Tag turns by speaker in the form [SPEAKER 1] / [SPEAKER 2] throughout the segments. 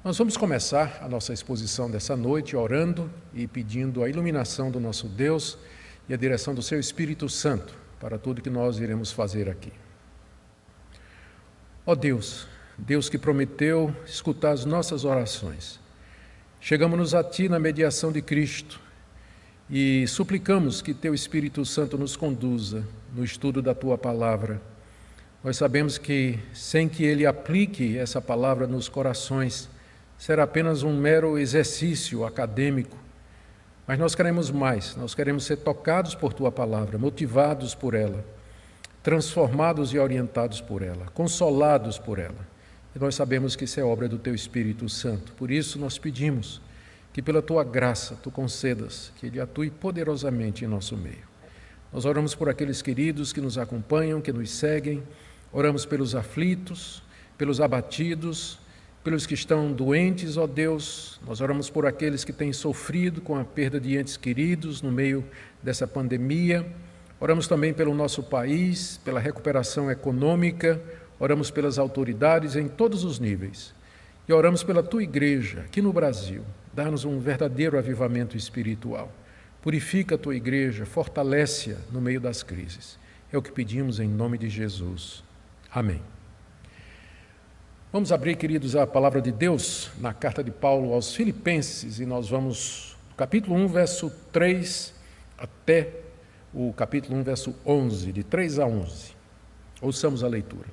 [SPEAKER 1] Nós vamos começar a nossa exposição dessa noite orando e pedindo a iluminação do nosso Deus e a direção do seu Espírito Santo para tudo que nós iremos fazer aqui. Ó Deus, Deus que prometeu escutar as nossas orações, chegamos-nos a Ti na mediação de Cristo e suplicamos que Teu Espírito Santo nos conduza no estudo da Tua Palavra. Nós sabemos que, sem que Ele aplique essa palavra nos corações, será apenas um mero exercício acadêmico, mas nós queremos mais, nós queremos ser tocados por Tua Palavra, motivados por ela, transformados e orientados por ela, consolados por ela. E nós sabemos que isso é obra do Teu Espírito Santo. Por isso nós pedimos que pela Tua graça Tu concedas que Ele atue poderosamente em nosso meio. Nós oramos por aqueles queridos que nos acompanham, que nos seguem, oramos pelos aflitos, pelos abatidos, pelos que estão doentes, ó Deus. Nós oramos por aqueles que têm sofrido com a perda de entes queridos no meio dessa pandemia. Oramos também pelo nosso país, pela recuperação econômica, oramos pelas autoridades em todos os níveis. E oramos pela Tua Igreja, aqui no Brasil. Dá-nos um verdadeiro avivamento espiritual. Purifica a Tua Igreja, fortalece-a no meio das crises. É o que pedimos em nome de Jesus. Amém. Vamos abrir, queridos, a palavra de Deus na carta de Paulo aos Filipenses e nós vamos do capítulo 1, verso 3 até o capítulo 1, verso 11, de 3 a 11. Ouçamos a leitura.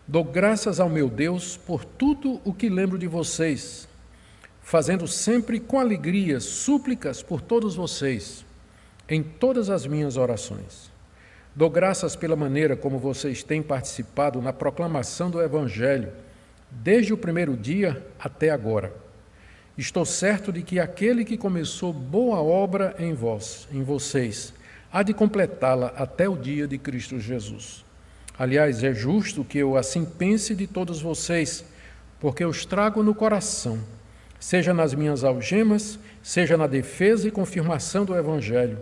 [SPEAKER 1] Dou graças ao meu Deus por tudo o que lembro de vocês, fazendo sempre com alegria súplicas por todos vocês, em todas as minhas orações. Dou graças pela maneira como vocês têm participado na proclamação do Evangelho, desde o primeiro dia até agora. Estou certo de que aquele que começou boa obra em vocês, há de completá-la até o dia de Cristo Jesus. Aliás, é justo que eu assim pense de todos vocês, porque os trago no coração, seja nas minhas algemas, seja na defesa e confirmação do Evangelho,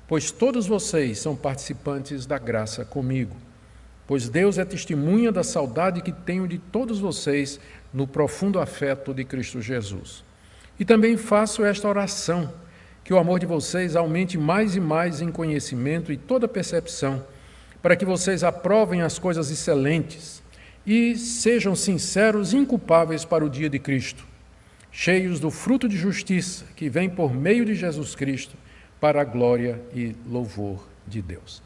[SPEAKER 1] pois todos vocês são participantes da graça comigo. Pois Deus é testemunha da saudade que tenho de todos vocês no profundo afeto de Cristo Jesus. E também faço esta oração, que o amor de vocês aumente mais e mais em conhecimento e toda percepção, para que vocês aprovem as coisas excelentes e sejam sinceros e inculpáveis para o dia de Cristo, cheios do fruto de justiça que vem por meio de Jesus Cristo, para a glória e louvor de Deus.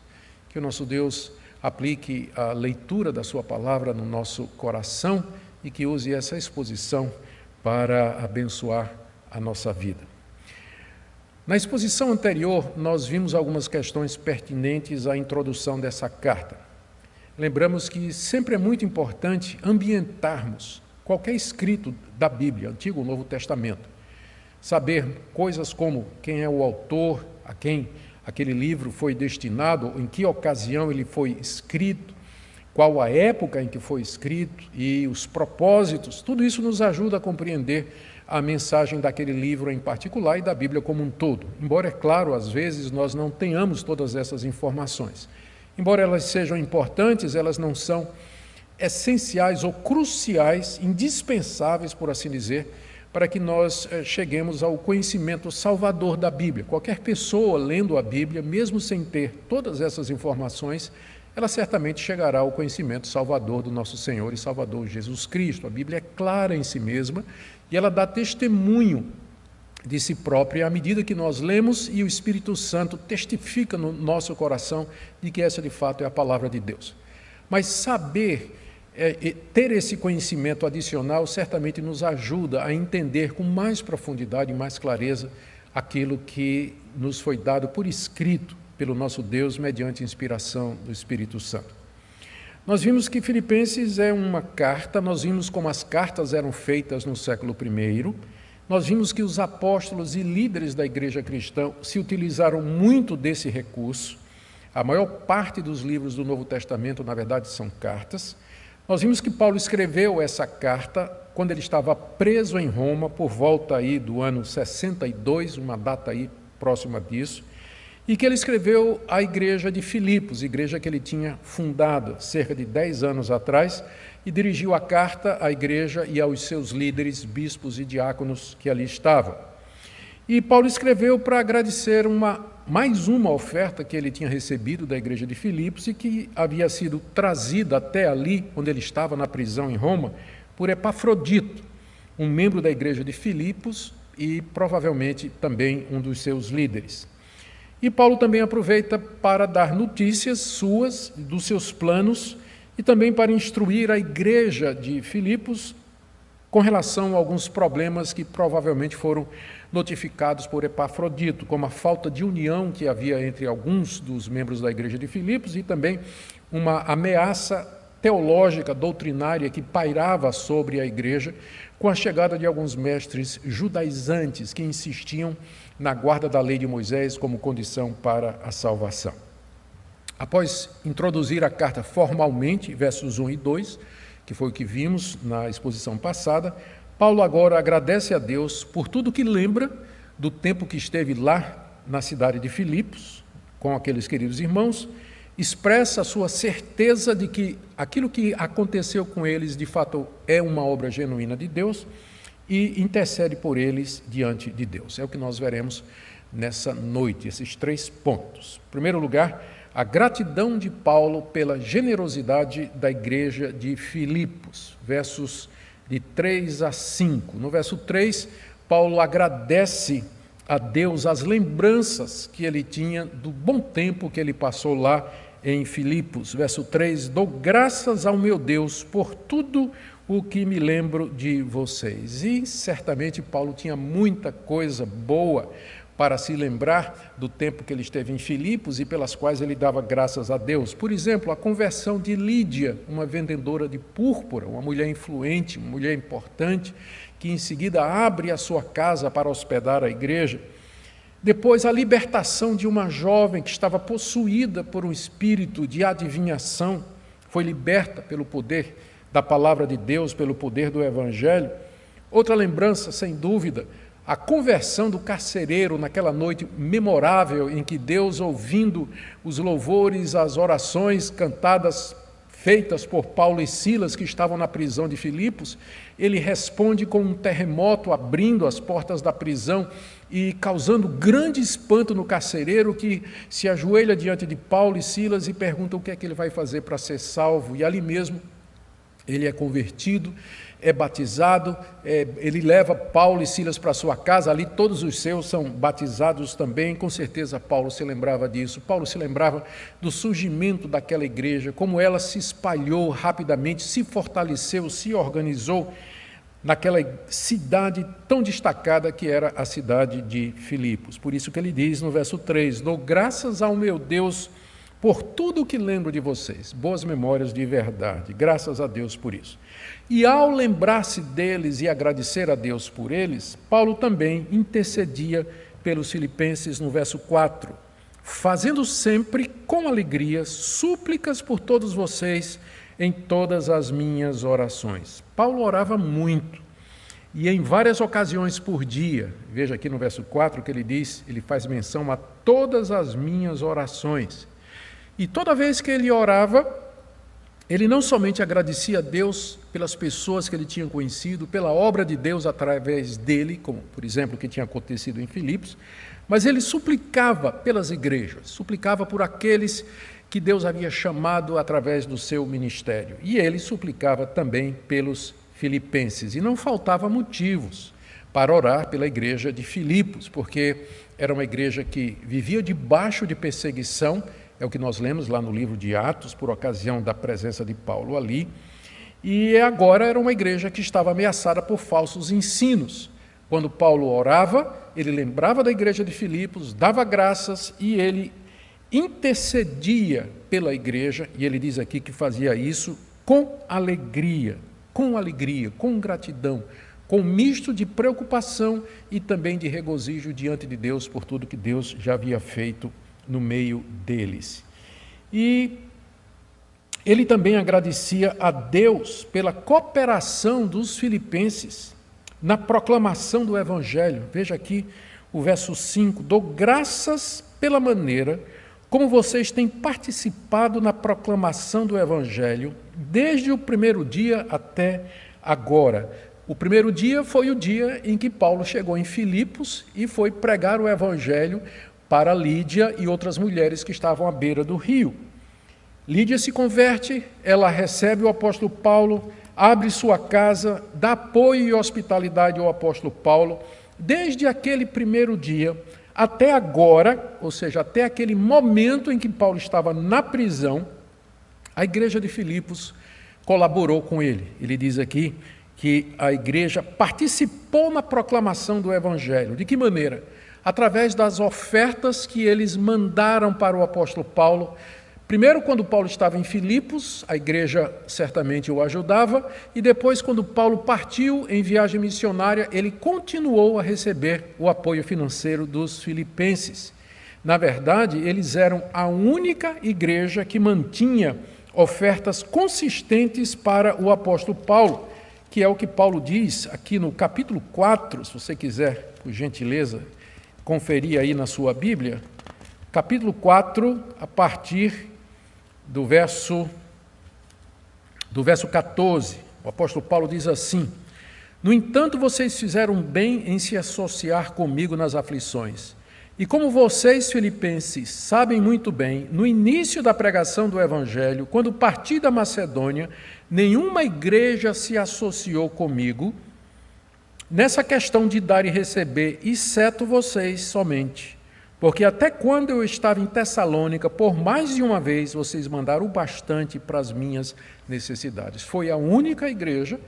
[SPEAKER 1] Que o nosso Deus aplique a leitura da sua palavra no nosso coração e que use essa exposição para abençoar a nossa vida. Na exposição anterior, nós vimos algumas questões pertinentes à introdução dessa carta. Lembramos que sempre é muito importante ambientarmos qualquer escrito da Bíblia, Antigo ou Novo Testamento. Saber coisas como quem é o autor, a quem aquele livro foi destinado, em que ocasião ele foi escrito, qual a época em que foi escrito e os propósitos, tudo isso nos ajuda a compreender a mensagem daquele livro em particular e da Bíblia como um todo. Embora, é claro, às vezes nós não tenhamos todas essas informações. Embora elas sejam importantes, elas não são essenciais ou cruciais, indispensáveis, por assim dizer, para que nós cheguemos ao conhecimento salvador da Bíblia. Qualquer pessoa lendo a Bíblia, mesmo sem ter todas essas informações, ela certamente chegará ao conhecimento salvador do nosso Senhor e Salvador Jesus Cristo. A Bíblia é clara em si mesma e ela dá testemunho de si própria à medida que nós lemos e o Espírito Santo testifica no nosso coração de que essa de fato é a palavra de Deus. Mas saber ter esse conhecimento adicional certamente nos ajuda a entender com mais profundidade e mais clareza aquilo que nos foi dado por escrito pelo nosso Deus mediante inspiração do Espírito Santo. Nós vimos que Filipenses é uma carta, nós vimos como as cartas eram feitas no século I, nós vimos que os apóstolos e líderes da igreja cristã se utilizaram muito desse recurso. A maior parte dos livros do Novo Testamento, na verdade, são cartas. Nós vimos que Paulo escreveu essa carta quando ele estava preso em Roma, por volta aí do ano 62, uma data aí próxima disso, e que ele escreveu à igreja de Filipos, igreja que ele tinha fundado cerca de 10 anos atrás, e dirigiu a carta à igreja e aos seus líderes, bispos e diáconos que ali estavam. E Paulo escreveu para agradecer mais uma oferta que ele tinha recebido da igreja de Filipos e que havia sido trazida até ali, onde ele estava na prisão em Roma, por Epafrodito, um membro da igreja de Filipos e provavelmente também um dos seus líderes. E Paulo também aproveita para dar notícias suas, dos seus planos, e também para instruir a igreja de Filipos com relação a alguns problemas que provavelmente foram notificados por Epafrodito, como a falta de união que havia entre alguns dos membros da igreja de Filipos e também uma ameaça teológica, doutrinária, que pairava sobre a igreja com a chegada de alguns mestres judaizantes que insistiam na guarda da lei de Moisés como condição para a salvação. Após introduzir a carta formalmente, versos 1 e 2, que foi o que vimos na exposição passada, Paulo agora agradece a Deus por tudo que lembra do tempo que esteve lá na cidade de Filipos, com aqueles queridos irmãos, expressa a sua certeza de que aquilo que aconteceu com eles, de fato, é uma obra genuína de Deus e intercede por eles diante de Deus. É o que nós veremos nessa noite, esses 3 pontos. Em primeiro lugar, a gratidão de Paulo pela generosidade da igreja de Filipos, versos de 3 a 5. No verso 3, Paulo agradece a Deus as lembranças que ele tinha do bom tempo que ele passou lá em Filipos. Verso 3, dou graças ao meu Deus por tudo o que me lembro de vocês. E certamente Paulo tinha muita coisa boa para se lembrar do tempo que ele esteve em Filipos e pelas quais ele dava graças a Deus. Por exemplo, a conversão de Lídia, uma vendedora de púrpura, uma mulher influente, uma mulher importante, que em seguida abre a sua casa para hospedar a igreja. Depois, a libertação de uma jovem que estava possuída por um espírito de adivinhação, foi liberta pelo poder da palavra de Deus, pelo poder do Evangelho. Outra lembrança, sem dúvida, a conversão do carcereiro naquela noite memorável em que Deus, ouvindo os louvores, as orações cantadas, feitas por Paulo e Silas, que estavam na prisão de Filipos, ele responde com um terremoto, abrindo as portas da prisão e causando grande espanto no carcereiro, que se ajoelha diante de Paulo e Silas e pergunta o que é que ele vai fazer para ser salvo. E ali mesmo ele é convertido, é batizado, ele leva Paulo e Silas para sua casa, ali todos os seus são batizados também, com certeza Paulo se lembrava disso. Paulo se lembrava do surgimento daquela igreja, como ela se espalhou rapidamente, se fortaleceu, se organizou naquela cidade tão destacada que era a cidade de Filipos. Por isso que ele diz no verso 3, dou graças ao meu Deus por tudo o que lembro de vocês, boas memórias de verdade, graças a Deus por isso. E ao lembrar-se deles e agradecer a Deus por eles, Paulo também intercedia pelos filipenses no verso 4, fazendo sempre com alegria súplicas por todos vocês em todas as minhas orações. Paulo orava muito e em várias ocasiões por dia. Veja aqui no verso 4 que ele diz, ele faz menção a todas as minhas orações. E toda vez que ele orava, ele não somente agradecia a Deus pelas pessoas que ele tinha conhecido, pela obra de Deus através dele, como, por exemplo, o que tinha acontecido em Filipos, mas ele suplicava pelas igrejas, suplicava por aqueles que Deus havia chamado através do seu ministério. E ele suplicava também pelos filipenses. E não faltava motivos para orar pela igreja de Filipos, porque era uma igreja que vivia debaixo de perseguição. É o que nós lemos lá no livro de Atos, por ocasião da presença de Paulo ali. E agora era uma igreja que estava ameaçada por falsos ensinos. Quando Paulo orava, ele lembrava da igreja de Filipos, dava graças e ele intercedia pela igreja. E ele diz aqui que fazia isso com alegria, com gratidão, com um misto de preocupação e também de regozijo diante de Deus por tudo que Deus já havia feito no meio deles. E ele também agradecia a Deus pela cooperação dos filipenses na proclamação do Evangelho. Veja aqui o verso 5, dou graças pela maneira como vocês têm participado na proclamação do Evangelho desde o primeiro dia até agora. O primeiro dia foi o dia em que Paulo chegou em Filipos e foi pregar o Evangelho para Lídia e outras mulheres que estavam à beira do rio. Lídia se converte, ela recebe o apóstolo Paulo, abre sua casa, dá apoio e hospitalidade ao apóstolo Paulo. Desde aquele primeiro dia até agora, ou seja, até aquele momento em que Paulo estava na prisão, a igreja de Filipos colaborou com ele. Ele diz aqui que a igreja participou na proclamação do Evangelho. De que maneira? Através das ofertas que eles mandaram para o apóstolo Paulo. Primeiro, quando Paulo estava em Filipos, a igreja certamente o ajudava, e depois, quando Paulo partiu em viagem missionária, ele continuou a receber o apoio financeiro dos filipenses. Na verdade, eles eram a única igreja que mantinha ofertas consistentes para o apóstolo Paulo, que é o que Paulo diz aqui no capítulo 4, se você quiser, por gentileza, conferir aí na sua Bíblia, capítulo 4, a partir do verso 14, o apóstolo Paulo diz assim: no entanto, vocês fizeram bem em se associar comigo nas aflições. E como vocês, filipenses, sabem muito bem, no início da pregação do Evangelho, quando parti da Macedônia, nenhuma igreja se associou comigo nessa questão de dar e receber, exceto vocês somente. Porque até quando eu estava em Tessalônica, por mais de uma vez, vocês mandaram bastante para as minhas necessidades. Foi a única igreja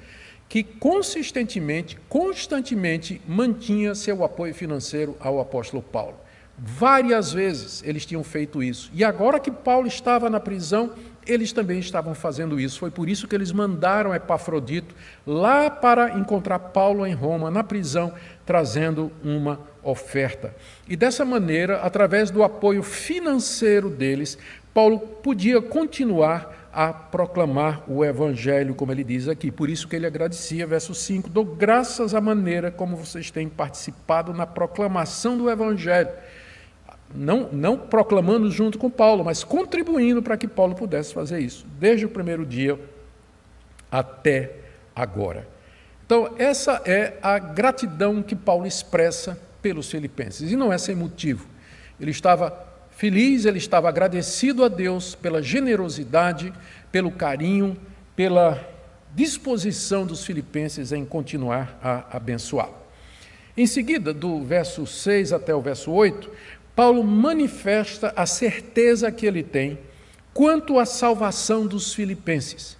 [SPEAKER 1] que constantemente mantinha seu apoio financeiro ao apóstolo Paulo. Várias vezes eles tinham feito isso. E agora que Paulo estava na prisão, eles também estavam fazendo isso. Foi por isso que eles mandaram Epafrodito lá para encontrar Paulo em Roma, na prisão, trazendo uma oferta. E dessa maneira, através do apoio financeiro deles, Paulo podia continuar a proclamar o Evangelho, como ele diz aqui. Por isso que ele agradecia, verso 5, dou graças à maneira como vocês têm participado na proclamação do Evangelho. Não proclamando junto com Paulo, mas contribuindo para que Paulo pudesse fazer isso, desde o primeiro dia até agora. Então, essa é a gratidão que Paulo expressa pelos filipenses, e não é sem motivo. Ele estava feliz, ele estava agradecido a Deus pela generosidade, pelo carinho, pela disposição dos filipenses em continuar a abençoá-lo. Em seguida, do verso 6 até o verso 8, Paulo manifesta a certeza que ele tem quanto à salvação dos filipenses.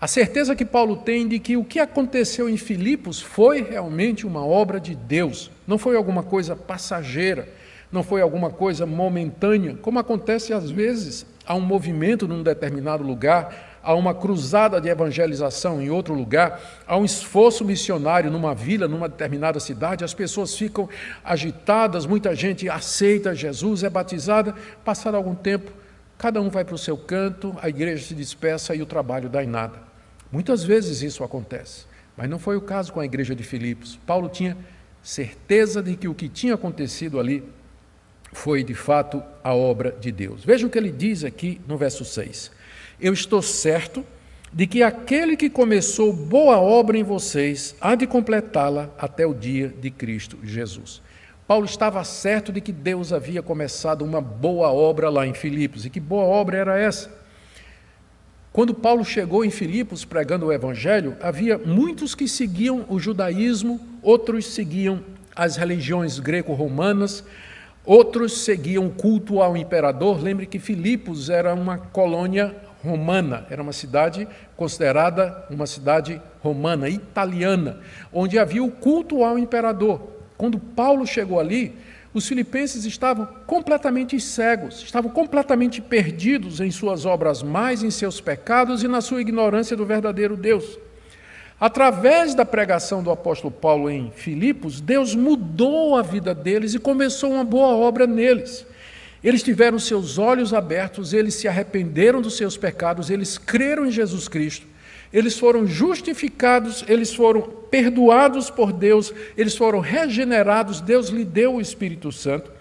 [SPEAKER 1] A certeza que Paulo tem de que o que aconteceu em Filipos foi realmente uma obra de Deus, não foi alguma coisa passageira, não foi alguma coisa momentânea, como acontece às vezes, há um movimento num determinado lugar, há uma cruzada de evangelização em outro lugar, há um esforço missionário numa vila, numa determinada cidade, as pessoas ficam agitadas, muita gente aceita Jesus, é batizada, passado algum tempo, cada um vai para o seu canto, a igreja se dispersa e o trabalho dá em nada. Muitas vezes isso acontece, mas não foi o caso com a igreja de Filipos. Paulo tinha certeza de que o que tinha acontecido ali foi de fato a obra de Deus. Veja o que ele diz aqui no verso 6. Eu estou certo de que aquele que começou boa obra em vocês há de completá-la até o dia de Cristo Jesus. Paulo estava certo de que Deus havia começado uma boa obra lá em Filipos. E que boa obra era essa? Quando Paulo chegou em Filipos pregando o Evangelho, havia muitos que seguiam o judaísmo, outros seguiam as religiões greco-romanas, outros seguiam o culto ao imperador. Lembre que Filipos era uma colônia romana, era uma cidade considerada uma cidade romana, italiana, onde havia o culto ao imperador. Quando Paulo chegou ali, os filipenses estavam completamente cegos, estavam completamente perdidos em suas obras mais, em seus pecados e na sua ignorância do verdadeiro Deus. Através da pregação do apóstolo Paulo em Filipos, Deus mudou a vida deles e começou uma boa obra neles. Eles tiveram seus olhos abertos, eles se arrependeram dos seus pecados, eles creram em Jesus Cristo, eles foram justificados, eles foram perdoados por Deus, eles foram regenerados, Deus lhe deu o Espírito Santo.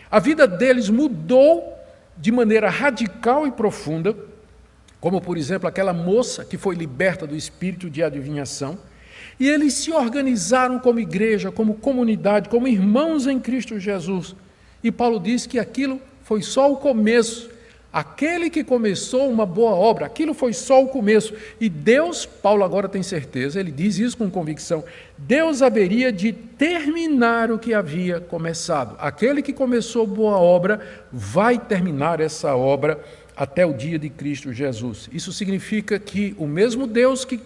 [SPEAKER 1] A vida deles mudou de maneira radical e profunda, como, por exemplo, aquela moça que foi liberta do espírito de adivinhação, e eles se organizaram como igreja, como comunidade, como irmãos em Cristo Jesus. E Paulo diz que aquilo foi só o começo. Aquele que começou uma boa obra, aquilo foi só o começo. E Deus, Paulo agora tem certeza, ele diz isso com convicção, Deus haveria de terminar o que havia começado. Aquele que começou boa obra vai terminar essa obra até o dia de Cristo Jesus. Isso significa que o mesmo Deus que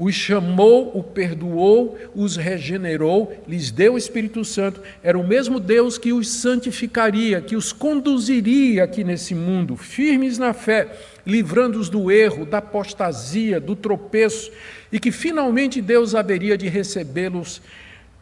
[SPEAKER 1] os chamou, o perdoou, os regenerou, lhes deu o Espírito Santo, era o mesmo Deus que os santificaria, que os conduziria aqui nesse mundo, firmes na fé, livrando-os do erro, da apostasia, do tropeço, e que finalmente Deus haveria de recebê-los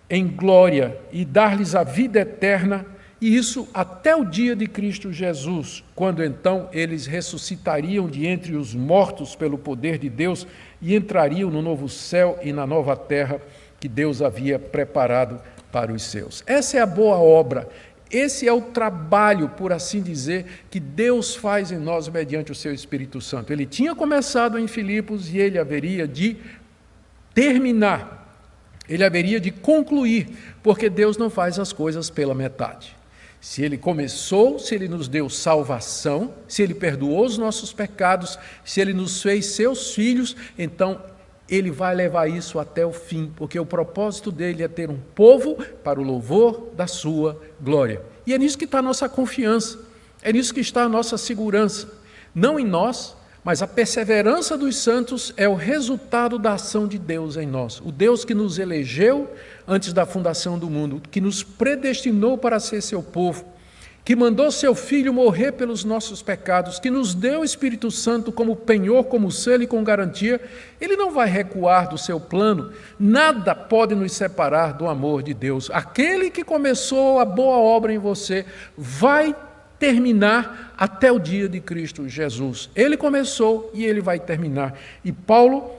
[SPEAKER 1] em glória e dar-lhes a vida eterna, e isso até o dia de Cristo Jesus, quando então eles ressuscitariam de entre os mortos pelo poder de Deus e entrariam no novo céu e na nova terra que Deus havia preparado para os seus. Essa é a boa obra, esse é o trabalho, por assim dizer, que Deus faz em nós mediante o seu Espírito Santo. Ele tinha começado em Filipos e ele haveria de terminar, ele haveria de concluir, porque Deus não faz as coisas pela metade. Se ele começou, se ele nos deu salvação, se ele perdoou os nossos pecados, se ele nos fez seus filhos, então ele vai levar isso até o fim, porque o propósito dele é ter um povo para o louvor da sua glória. E é nisso que está a nossa confiança, é nisso que está a nossa segurança, não em nós, mas a perseverança dos santos é o resultado da ação de Deus em nós. O Deus que nos elegeu antes da fundação do mundo, que nos predestinou para ser seu povo, que mandou seu Filho morrer pelos nossos pecados, que nos deu o Espírito Santo como penhor, como selo e com garantia, ele não vai recuar do seu plano. Nada pode nos separar do amor de Deus. Aquele que começou a boa obra em você vai terminar até o dia de Cristo Jesus. Ele começou e ele vai terminar. E Paulo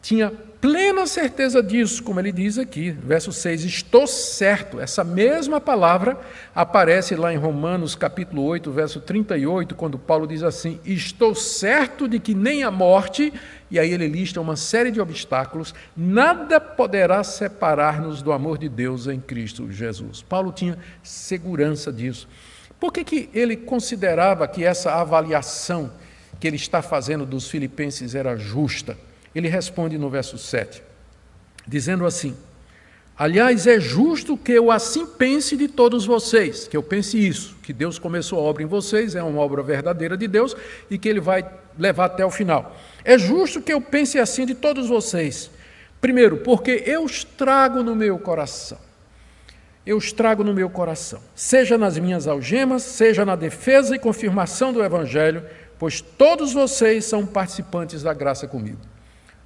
[SPEAKER 1] tinha plena certeza disso, como ele diz aqui, verso 6, estou certo. Essa mesma palavra aparece lá em Romanos capítulo 8, verso 38, quando Paulo diz assim, estou certo de que nem a morte, e aí ele lista uma série de obstáculos, nada poderá separar-nos do amor de Deus em Cristo Jesus. Paulo tinha segurança disso. Por que ele considerava que essa avaliação que ele está fazendo dos filipenses era justa? Ele responde no verso 7, dizendo assim, aliás, é justo que eu assim pense de todos vocês, que eu pense isso, que Deus começou a obra em vocês, é uma obra verdadeira de Deus e que ele vai levar até o final. É justo que eu pense assim de todos vocês. Primeiro, porque eu os trago no meu coração. Eu os trago no meu coração, seja nas minhas algemas, seja na defesa e confirmação do Evangelho, pois todos vocês são participantes da graça comigo.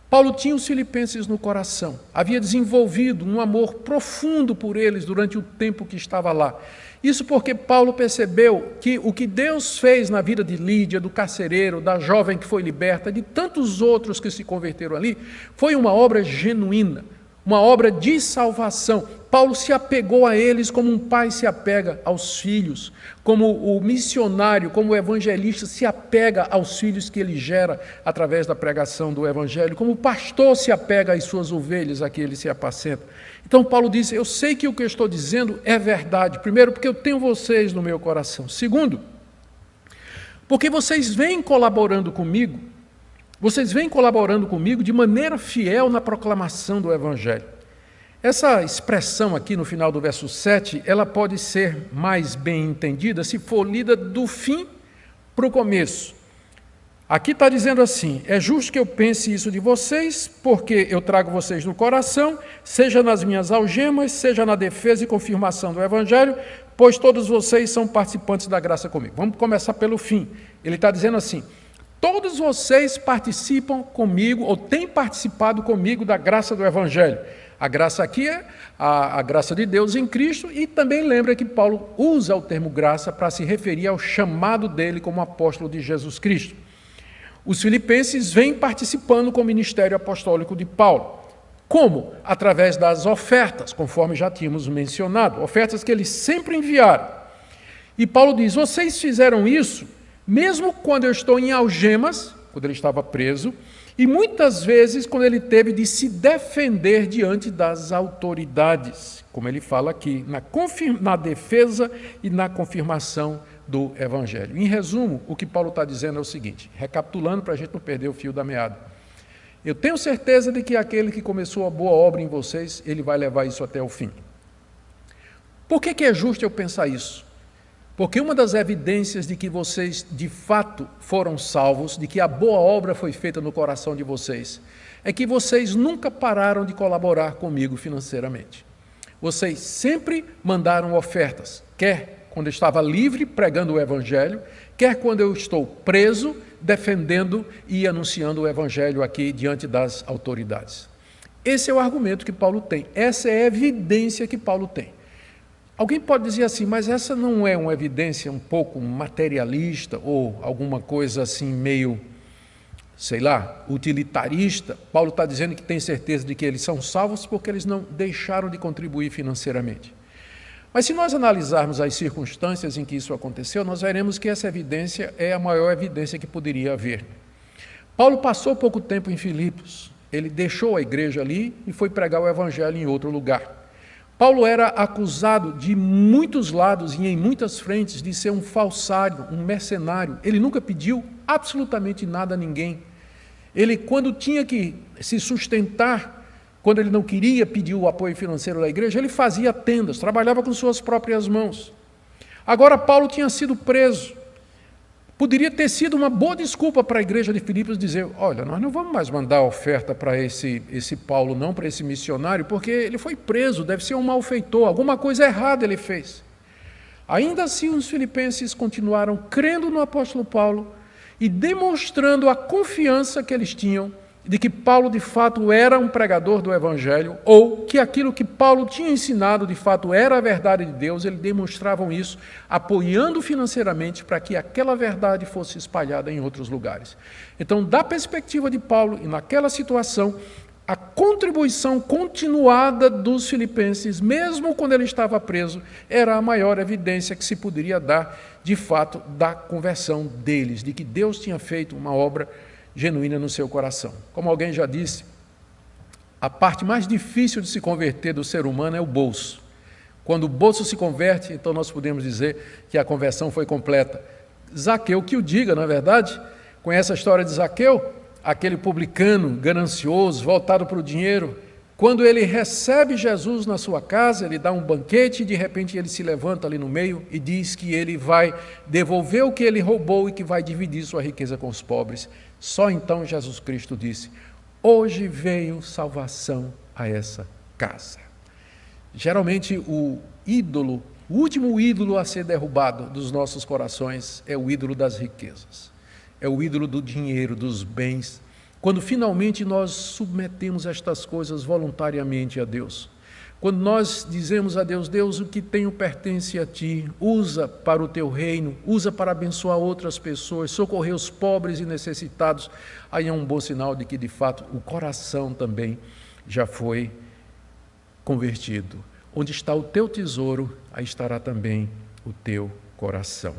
[SPEAKER 1] Paulo tinha os filipenses no coração, havia desenvolvido um amor profundo por eles durante o tempo que estava lá. Isso porque Paulo percebeu que o que Deus fez na vida de Lídia, do carcereiro, da jovem que foi liberta, de tantos outros que se converteram ali, foi uma obra genuína, uma obra de salvação. Paulo se apegou a eles como um pai se apega aos filhos, como o missionário, como o evangelista se apega aos filhos que ele gera através da pregação do evangelho, como o pastor se apega às suas ovelhas, a que ele se apacenta. Então Paulo diz, eu sei que o que eu estou dizendo é verdade. Primeiro, porque eu tenho vocês no meu coração. Segundo, porque vocês vêm colaborando comigo de maneira fiel na proclamação do Evangelho. Essa expressão aqui no final do verso 7, ela pode ser mais bem entendida se for lida do fim para o começo. Aqui está dizendo assim, é justo que eu pense isso de vocês, porque eu trago vocês no coração, seja nas minhas algemas, seja na defesa e confirmação do Evangelho, pois todos vocês são participantes da graça comigo. Vamos começar pelo fim. Ele está dizendo assim, todos vocês participam comigo, ou têm participado comigo da graça do Evangelho. A graça aqui é a graça de Deus em Cristo, e também lembra que Paulo usa o termo graça para se referir ao chamado dele como apóstolo de Jesus Cristo. Os filipenses vêm participando com o ministério apostólico de Paulo. Como? Através das ofertas, conforme já tínhamos mencionado, ofertas que eles sempre enviaram. E Paulo diz: vocês fizeram isso mesmo quando eu estou em algemas, quando ele estava preso, e muitas vezes quando ele teve de se defender diante das autoridades, como ele fala aqui, na defesa e na confirmação do Evangelho. Em resumo, o que Paulo está dizendo é o seguinte, recapitulando para a gente não perder o fio da meada. Eu tenho certeza de que aquele que começou a boa obra em vocês, ele vai levar isso até o fim. Por que é justo eu pensar isso? Porque uma das evidências de que vocês de fato foram salvos, de que a boa obra foi feita no coração de vocês, é que vocês nunca pararam de colaborar comigo financeiramente. Vocês sempre mandaram ofertas, quer quando eu estava livre pregando o Evangelho, quer quando eu estou preso defendendo e anunciando o Evangelho aqui diante das autoridades. Esse é o argumento que Paulo tem, essa é a evidência que Paulo tem. Alguém pode dizer assim, mas essa não é uma evidência um pouco materialista ou alguma coisa assim meio, sei lá, utilitarista? Paulo está dizendo que tem certeza de que eles são salvos porque eles não deixaram de contribuir financeiramente. Mas se nós analisarmos as circunstâncias em que isso aconteceu, nós veremos que essa evidência é a maior evidência que poderia haver. Paulo passou pouco tempo em Filipos, ele deixou a igreja ali e foi pregar o Evangelho em outro lugar. Paulo era acusado de muitos lados e em muitas frentes de ser um falsário, um mercenário. Ele nunca pediu absolutamente nada a ninguém. Ele, quando tinha que se sustentar, quando ele não queria pedir o apoio financeiro da igreja, ele fazia tendas, trabalhava com suas próprias mãos. Agora, Paulo tinha sido preso. Poderia ter sido uma boa desculpa para a igreja de Filipos dizer, olha, nós não vamos mais mandar oferta para esse Paulo não, para esse missionário, porque ele foi preso, deve ser um malfeitor, alguma coisa errada ele fez. Ainda assim os filipenses continuaram crendo no apóstolo Paulo e demonstrando a confiança que eles tinham de que Paulo de fato era um pregador do Evangelho, ou que aquilo que Paulo tinha ensinado de fato era a verdade de Deus, eles demonstravam isso, apoiando financeiramente para que aquela verdade fosse espalhada em outros lugares. Então, da perspectiva de Paulo, e naquela situação, a contribuição continuada dos filipenses, mesmo quando ele estava preso, era a maior evidência que se poderia dar, de fato, da conversão deles, de que Deus tinha feito uma obra genuína no seu coração. Como alguém já disse, a parte mais difícil de se converter do ser humano é o bolso. Quando o bolso se converte, então nós podemos dizer que a conversão foi completa. Zaqueu que o diga, não é verdade? Conhece a história de Zaqueu? Aquele publicano ganancioso, voltado para o dinheiro. Quando ele recebe Jesus na sua casa, ele dá um banquete e de repente ele se levanta ali no meio e diz que ele vai devolver o que ele roubou e que vai dividir sua riqueza com os pobres. Só então Jesus Cristo disse, hoje veio salvação a essa casa. Geralmente o último ídolo a ser derrubado dos nossos corações é o ídolo das riquezas. É o ídolo do dinheiro, dos bens. Quando finalmente nós submetemos estas coisas voluntariamente a Deus. Quando nós dizemos a Deus, Deus, o que tenho pertence a Ti, usa para o Teu reino, usa para abençoar outras pessoas, socorrer os pobres e necessitados, aí é um bom sinal de que, de fato, o coração também já foi convertido. Onde está o teu tesouro, aí estará também o teu coração.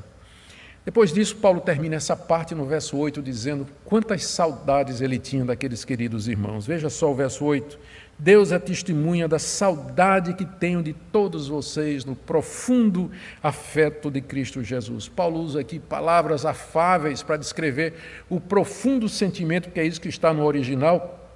[SPEAKER 1] Depois disso, Paulo termina essa parte no verso 8, dizendo quantas saudades ele tinha daqueles queridos irmãos. Veja só o verso 8. Deus é testemunha da saudade que tenho de todos vocês no profundo afeto de Cristo Jesus. Paulo usa aqui palavras afáveis para descrever o profundo sentimento, porque é isso que está no original.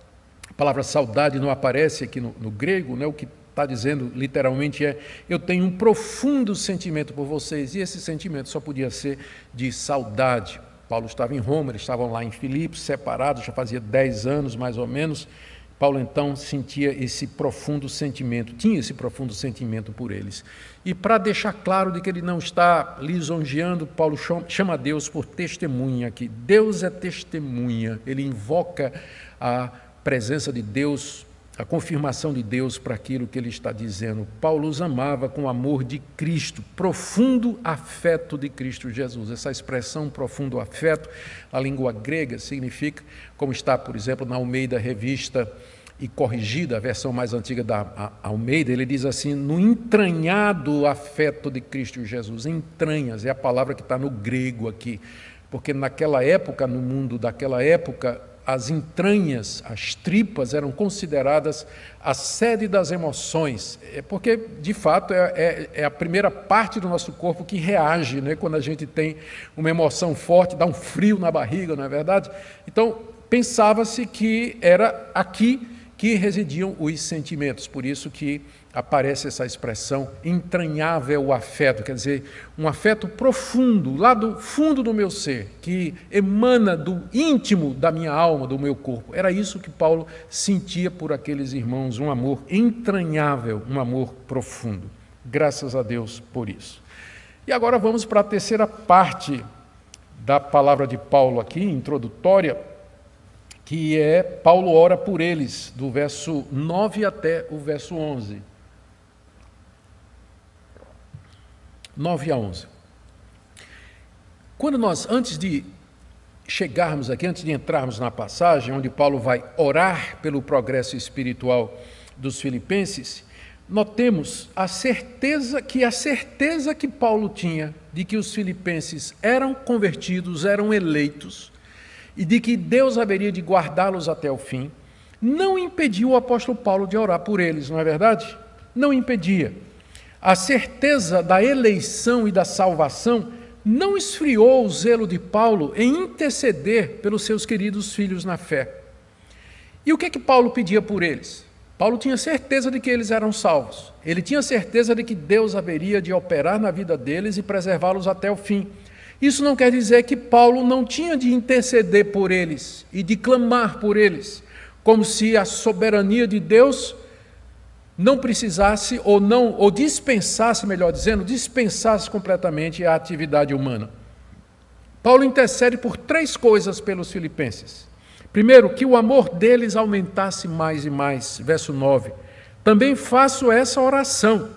[SPEAKER 1] A palavra saudade não aparece aqui no grego, né? O que está dizendo literalmente é, eu tenho um profundo sentimento por vocês, e esse sentimento só podia ser de saudade. Paulo estava em Roma, eles estavam lá em Filipos, separados, já fazia 10 anos mais ou menos. Paulo então sentia esse profundo sentimento, tinha esse profundo sentimento por eles. E para deixar claro de que ele não está lisonjeando, Paulo chama Deus por testemunha aqui. Deus é testemunha, ele invoca a presença de Deus, a confirmação de Deus para aquilo que ele está dizendo. Paulo os amava com o amor de Cristo, profundo afeto de Cristo Jesus. Essa expressão profundo afeto, a língua grega significa, como está, por exemplo, na Almeida Revista e corrigida, a versão mais antiga da Almeida, ele diz assim: no entranhado afeto de Cristo Jesus. Entranhas é a palavra que está no grego aqui, porque naquela época, no mundo daquela época, as entranhas, as tripas, eram consideradas a sede das emoções, porque, de fato, é a primeira parte do nosso corpo que reage, né? Quando a gente tem uma emoção forte, dá um frio na barriga, não é verdade? Então, pensava-se que era aqui que residiam os sentimentos, por isso que aparece essa expressão entranhável afeto, quer dizer, um afeto profundo, lá do fundo do meu ser, que emana do íntimo da minha alma, do meu corpo. Era isso que Paulo sentia por aqueles irmãos, um amor entranhável, um amor profundo. Graças a Deus por isso. E agora vamos para a terceira parte da palavra de Paulo aqui, introdutória, que é Paulo ora por eles, do verso 9 até o verso 11. 9 a 11. Quando nós, antes de chegarmos aqui, antes de entrarmos na passagem, onde Paulo vai orar pelo progresso espiritual dos filipenses, notemos a certeza que Paulo tinha de que os filipenses eram convertidos, eram eleitos, e de que Deus haveria de guardá-los até o fim, não impediu o apóstolo Paulo de orar por eles, não é verdade? Não impedia. A certeza da eleição e da salvação não esfriou o zelo de Paulo em interceder pelos seus queridos filhos na fé. E o que Paulo pedia por eles? Paulo tinha certeza de que eles eram salvos. Ele tinha certeza de que Deus haveria de operar na vida deles e preservá-los até o fim. Isso não quer dizer que Paulo não tinha de interceder por eles e de clamar por eles, como se a soberania de Deus não precisasse ou dispensasse, melhor dizendo, dispensasse completamente a atividade humana. Paulo intercede por 3 coisas pelos filipenses. Primeiro, que o amor deles aumentasse mais e mais, verso 9. Também faço essa oração,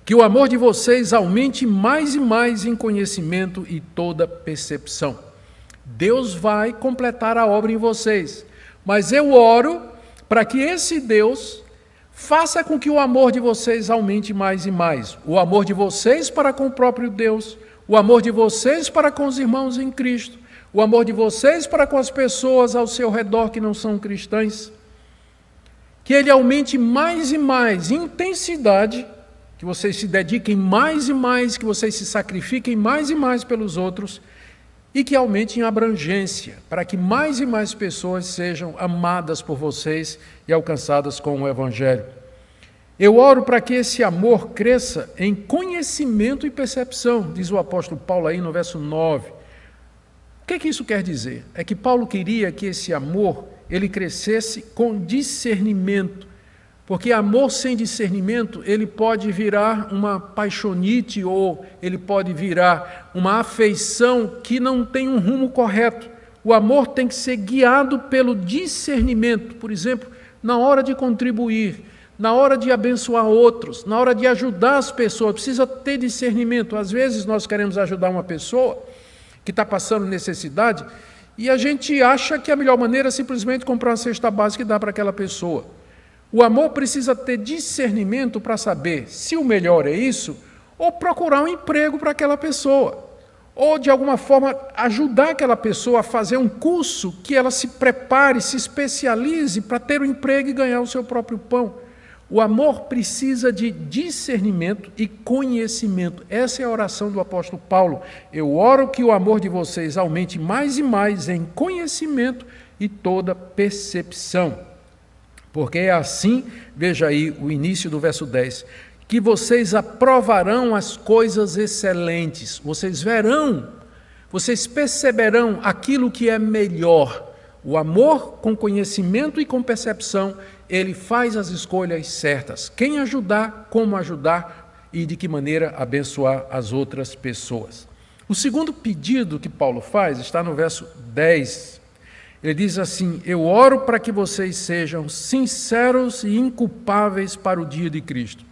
[SPEAKER 1] que o amor de vocês aumente mais e mais em conhecimento e toda percepção. Deus vai completar a obra em vocês, mas eu oro para que esse Deus faça com que o amor de vocês aumente mais e mais. O amor de vocês para com o próprio Deus, o amor de vocês para com os irmãos em Cristo, o amor de vocês para com as pessoas ao seu redor que não são cristãs. Que ele aumente mais e mais em intensidade, que vocês se dediquem mais e mais, que vocês se sacrifiquem mais e mais pelos outros, e que aumente em abrangência, para que mais e mais pessoas sejam amadas por vocês e alcançadas com o Evangelho. Eu oro para que esse amor cresça em conhecimento e percepção, diz o apóstolo Paulo aí no verso 9. O que isso quer dizer? É que Paulo queria que esse amor ele crescesse com discernimento, porque amor sem discernimento, ele pode virar uma paixonite ou ele pode virar uma afeição que não tem um rumo correto. O amor tem que ser guiado pelo discernimento, por exemplo, na hora de contribuir, na hora de abençoar outros, na hora de ajudar as pessoas, precisa ter discernimento. Às vezes nós queremos ajudar uma pessoa que está passando necessidade e a gente acha que a melhor maneira é simplesmente comprar uma cesta básica e dar para aquela pessoa. O amor precisa ter discernimento para saber se o melhor é isso, ou procurar um emprego para aquela pessoa, ou de alguma forma ajudar aquela pessoa a fazer um curso que ela se prepare, se especialize para ter um emprego e ganhar o seu próprio pão. O amor precisa de discernimento e conhecimento. Essa é a oração do apóstolo Paulo. Eu oro que o amor de vocês aumente mais e mais em conhecimento e toda percepção. Porque é assim, veja aí o início do verso 10, que vocês aprovarão as coisas excelentes, vocês verão, vocês perceberão aquilo que é melhor. O amor com conhecimento e com percepção, ele faz as escolhas certas. Quem ajudar, como ajudar e de que maneira abençoar as outras pessoas. O segundo pedido que Paulo faz está no verso 10. Ele diz assim: eu oro para que vocês sejam sinceros e inculpáveis para o dia de Cristo.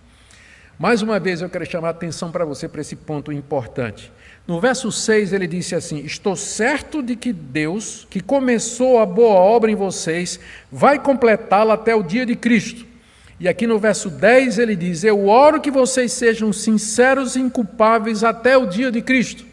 [SPEAKER 1] Mais uma vez eu quero chamar a atenção para você para esse ponto importante. No verso 6 ele disse assim: estou certo de que Deus, que começou a boa obra em vocês, vai completá-la até o dia de Cristo. E aqui no verso 10 ele diz: eu oro que vocês sejam sinceros e inculpáveis até o dia de Cristo.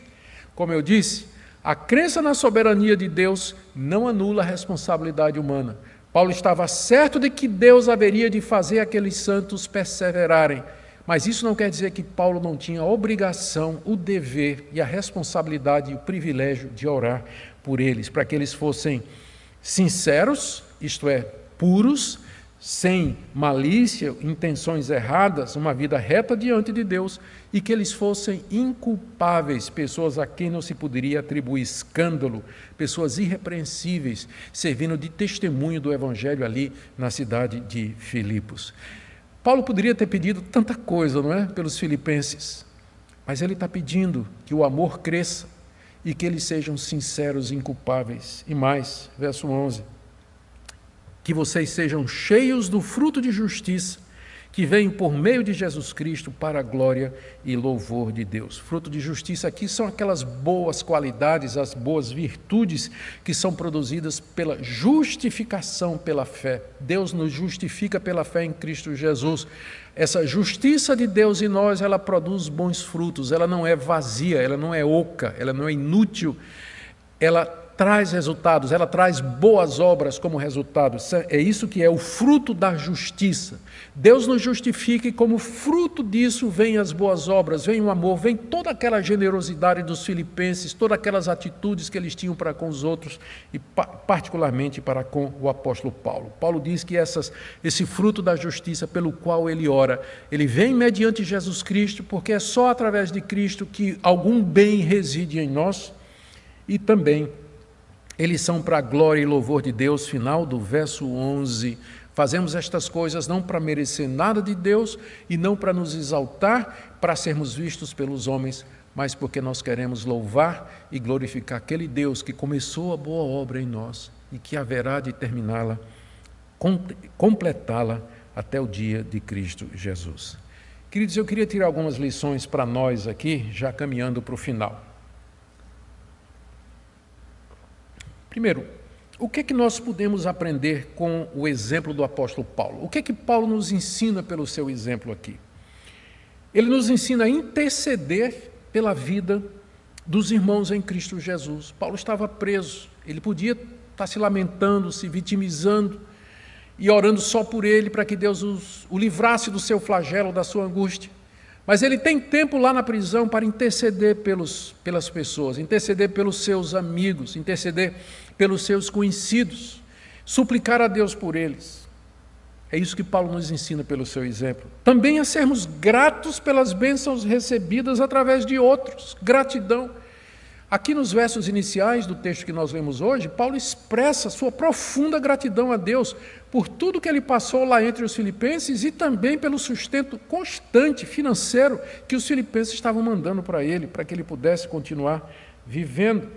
[SPEAKER 1] Como eu disse, a crença na soberania de Deus não anula a responsabilidade humana. Paulo estava certo de que Deus haveria de fazer aqueles santos perseverarem, mas isso não quer dizer que Paulo não tinha a obrigação, o dever e a responsabilidade e o privilégio de orar por eles, para que eles fossem sinceros, isto é, puros, sem malícia, intenções erradas, uma vida reta diante de Deus, e que eles fossem inculpáveis, pessoas a quem não se poderia atribuir escândalo, pessoas irrepreensíveis, servindo de testemunho do Evangelho ali na cidade de Filipos. Paulo poderia ter pedido tanta coisa, não é, pelos filipenses, mas ele está pedindo que o amor cresça e que eles sejam sinceros e inculpáveis. E mais, verso 11, que vocês sejam cheios do fruto de justiça, que vem por meio de Jesus Cristo para a glória e louvor de Deus. Fruto de justiça aqui são aquelas boas qualidades, as boas virtudes que são produzidas pela justificação pela fé. Deus nos justifica pela fé em Cristo Jesus. Essa justiça de Deus em nós, ela produz bons frutos, ela não é vazia, ela não é oca, ela não é inútil, ela traz resultados, ela traz boas obras como resultado. É isso que é o fruto da justiça. Deus nos justifica e como fruto disso vem as boas obras, vem o amor, vem toda aquela generosidade dos filipenses, todas aquelas atitudes que eles tinham para com os outros e particularmente para com o apóstolo Paulo. Paulo diz que esse fruto da justiça pelo qual ele ora, ele vem mediante Jesus Cristo, porque é só através de Cristo que algum bem reside em nós, e também eles são para a glória e louvor de Deus. Final do verso 11. Fazemos estas coisas não para merecer nada de Deus e não para nos exaltar, para sermos vistos pelos homens, mas porque nós queremos louvar e glorificar aquele Deus que começou a boa obra em nós e que haverá de terminá-la, completá-la até o dia de Cristo Jesus. Queridos, eu queria tirar algumas lições para nós aqui, já caminhando para o final. Primeiro, o que é que nós podemos aprender com o exemplo do apóstolo Paulo? O que é que Paulo nos ensina pelo seu exemplo aqui? Ele nos ensina a interceder pela vida dos irmãos em Cristo Jesus. Paulo estava preso, ele podia estar se lamentando, se vitimizando e orando só por ele para que Deus o livrasse do seu flagelo, da sua angústia. Mas ele tem tempo lá na prisão para interceder pelas pessoas, interceder pelos seus amigos, interceder pelos seus conhecidos, suplicar a Deus por eles. É isso que Paulo nos ensina pelo seu exemplo. Também a sermos gratos pelas bênçãos recebidas através de outros. Gratidão. Aqui nos versos iniciais do texto que nós lemos hoje, Paulo expressa sua profunda gratidão a Deus por tudo que ele passou lá entre os filipenses e também pelo sustento constante financeiro que os filipenses estavam mandando para ele, para que ele pudesse continuar vivendo.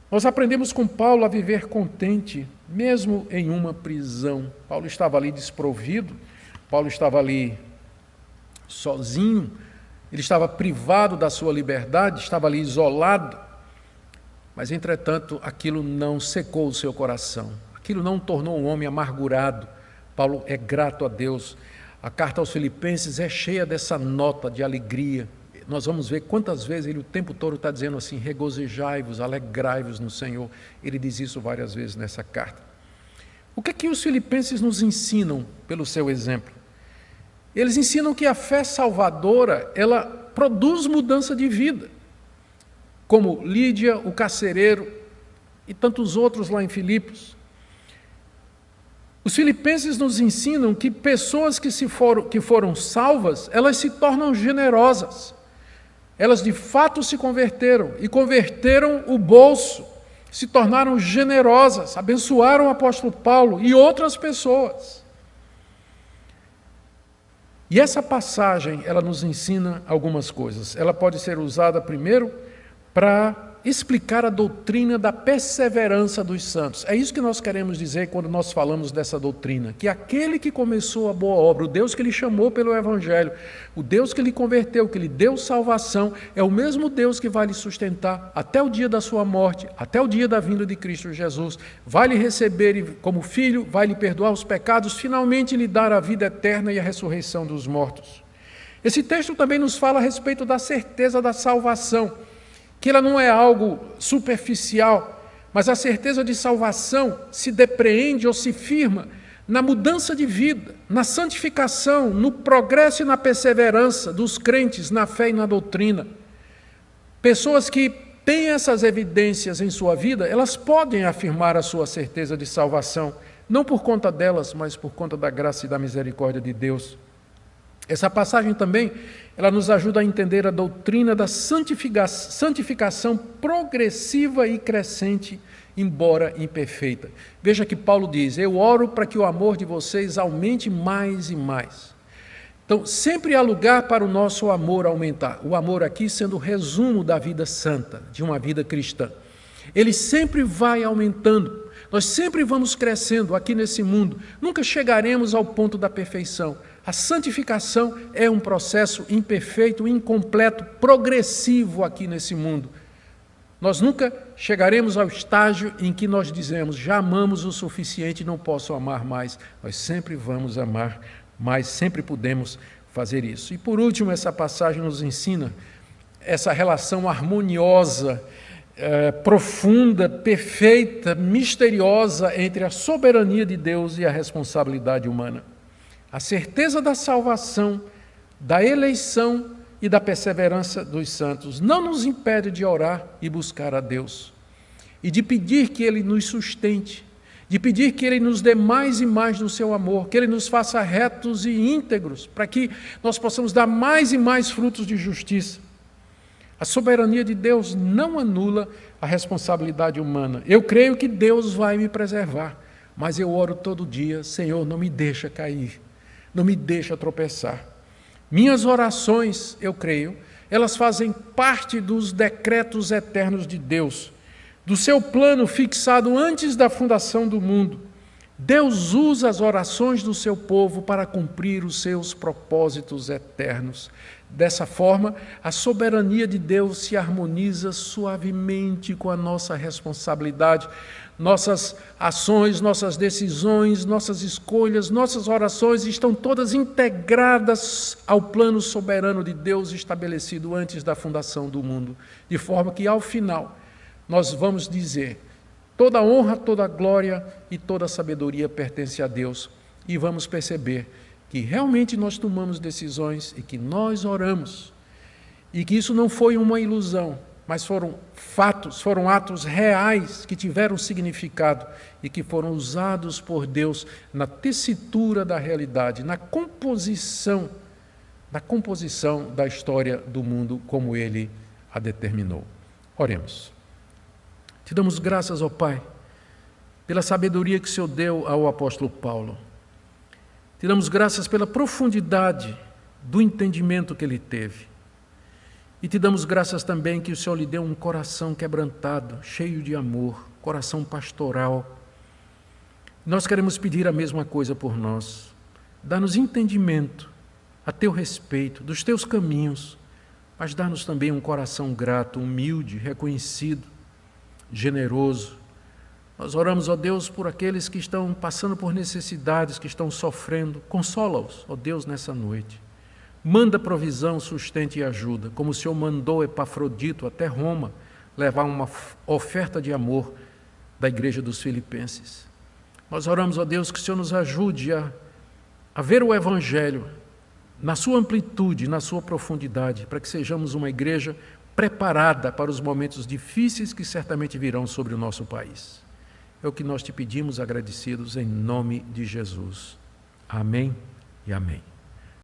[SPEAKER 1] Nós aprendemos com Paulo a viver contente, mesmo em uma prisão. Paulo estava ali desprovido, Paulo estava ali sozinho, ele estava privado da sua liberdade, estava ali isolado, mas, entretanto, aquilo não secou o seu coração, aquilo não tornou um homem amargurado. Paulo é grato a Deus. A carta aos Filipenses é cheia dessa nota de alegria. Nós vamos ver quantas vezes ele o tempo todo está dizendo assim: regozijai-vos, alegrai-vos no Senhor. Ele diz isso várias vezes nessa carta. O que é que os filipenses nos ensinam pelo seu exemplo? Eles ensinam que a fé salvadora, ela produz mudança de vida. Como Lídia, o carcereiro e tantos outros lá em Filipos. Os filipenses nos ensinam que pessoas que foram salvas, elas se tornam generosas. Elas de fato se converteram e converteram o bolso, se tornaram generosas, abençoaram o apóstolo Paulo e outras pessoas. E essa passagem, ela nos ensina algumas coisas. Ela pode ser usada primeiro para explicar a doutrina da perseverança dos santos. É isso que nós queremos dizer quando nós falamos dessa doutrina, que aquele que começou a boa obra, o Deus que lhe chamou pelo Evangelho, o Deus que lhe converteu, que lhe deu salvação, é o mesmo Deus que vai lhe sustentar até o dia da sua morte, até o dia da vinda de Cristo Jesus, vai lhe receber como filho, vai lhe perdoar os pecados, finalmente lhe dar a vida eterna e a ressurreição dos mortos. Esse texto também nos fala a respeito da certeza da salvação, que ela não é algo superficial, mas a certeza de salvação se depreende ou se firma na mudança de vida, na santificação, no progresso e na perseverança dos crentes na fé e na doutrina. Pessoas que têm essas evidências em sua vida, elas podem afirmar a sua certeza de salvação, não por conta delas, mas por conta da graça e da misericórdia de Deus. Essa passagem também, ela nos ajuda a entender a doutrina da santificação progressiva e crescente, embora imperfeita. Veja que Paulo diz: eu oro para que o amor de vocês aumente mais e mais. Então, sempre há lugar para o nosso amor aumentar. O amor aqui sendo o resumo da vida santa, de uma vida cristã. Ele sempre vai aumentando. Nós sempre vamos crescendo aqui nesse mundo. Nunca chegaremos ao ponto da perfeição. A santificação é um processo imperfeito, incompleto, progressivo aqui nesse mundo. Nós nunca chegaremos ao estágio em que nós dizemos: já amamos o suficiente, não posso amar mais. Nós sempre vamos amar mais, sempre podemos fazer isso. E por último, essa passagem nos ensina essa relação harmoniosa, profunda, perfeita, misteriosa entre a soberania de Deus e a responsabilidade humana. A certeza da salvação, da eleição e da perseverança dos santos não nos impede de orar e buscar a Deus, e de pedir que Ele nos sustente, de pedir que Ele nos dê mais e mais do seu amor, que Ele nos faça retos e íntegros, para que nós possamos dar mais e mais frutos de justiça. A soberania de Deus não anula a responsabilidade humana. Eu creio que Deus vai me preservar, mas eu oro todo dia: Senhor, não me deixa cair. Não me deixa tropeçar. Minhas orações, eu creio, elas fazem parte dos decretos eternos de Deus, do seu plano fixado antes da fundação do mundo. Deus usa as orações do seu povo para cumprir os seus propósitos eternos. Dessa forma, a soberania de Deus se harmoniza suavemente com a nossa responsabilidade. Nossas ações, nossas decisões, nossas escolhas, nossas orações estão todas integradas ao plano soberano de Deus estabelecido antes da fundação do mundo, de forma que, ao final, nós vamos dizer: toda honra, toda glória e toda sabedoria pertence a Deus, e vamos perceber que realmente nós tomamos decisões e que nós oramos, e que isso não foi uma ilusão, mas foram fatos, foram atos reais que tiveram significado e que foram usados por Deus na tessitura da realidade, na composição da história do mundo como Ele a determinou. Oremos. Te damos graças, ó Pai, pela sabedoria que o Senhor deu ao apóstolo Paulo. Te damos graças pela profundidade do entendimento que ele teve. E te damos graças também que o Senhor lhe deu um coração quebrantado, cheio de amor, coração pastoral. Nós queremos pedir a mesma coisa por nós. Dá-nos entendimento a teu respeito, dos teus caminhos, mas dá-nos também um coração grato, humilde, reconhecido, generoso. Nós oramos, ó Deus, por aqueles que estão passando por necessidades, que estão sofrendo. Consola-os, ó Deus, nessa noite. Manda provisão, sustento e ajuda, como o Senhor mandou Epafrodito até Roma levar uma oferta de amor da igreja dos Filipenses. Nós oramos, ó Deus, que o Senhor nos ajude a ver o Evangelho na sua amplitude, na sua profundidade, para que sejamos uma igreja preparada para os momentos difíceis que certamente virão sobre o nosso país. É o que nós te pedimos agradecidos em nome de Jesus. Amém e amém.